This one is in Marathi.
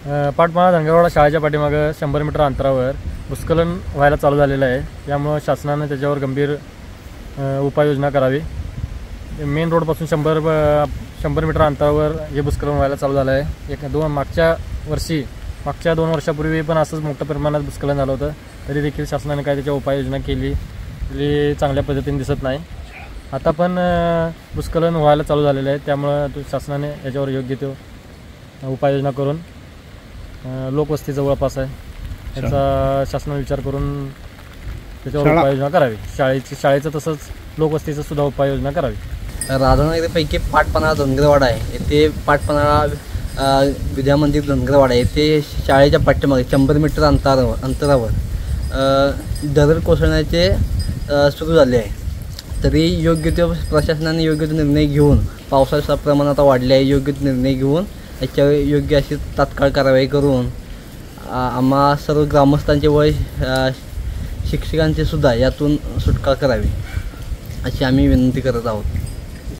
पाटपणा धनगरवाडा शाळेच्या पाठीमागं 100 मीटर अंतरावर भूस्खलन व्हायला चालू झालेलं आहे. यामुळं शासनानं त्याच्यावर गंभीर उपाययोजना करावी. मेन रोडपासून 100 मीटर अंतरावर हे भूस्खलन व्हायला चालू झालं आहे. मागच्या 2 वर्षापूर्वी पण असंच मोठ्या प्रमाणात भूस्खलन झालं होतं. तरी देखील शासनाने काय त्याच्या उपाययोजना केली चांगल्या पद्धतीने दिसत नाही. आता पण भूस्खलन व्हायला चालू झालेलं आहे. त्यामुळं शासनाने याच्यावर योग्य तो उपाययोजना करून लोकवस्ती जवळपास आहे याचा शासनाने विचार करून त्याच्यावर उपाययोजना करावी. शाळेचं तसंच लोकवस्तीचं सुद्धा उपाययोजना करावी. राधानगरीपैकी पाटपणा धनगरवाडा आहे. येथे पाटपणा विद्या मंदिर धनगरवाडा येथे शाळेच्या पाठीमागे 100 मीटर अंतरावर दरड कोसळण्याचे सुरू झाले आहे. तरी योग्य तो प्रशासनाने योग्य तो निर्णय घेऊन, पावसाचं प्रमाण आता वाढले आहे, योग्य तो निर्णय घेऊन याच्यावर योग्य अशी तात्काळ कारवाई करून आम्हा सर्व ग्रामस्थांचे व शिक्षकांचे सुद्धा यातून सुटका करावी अशी आम्ही विनंती करत आहोत.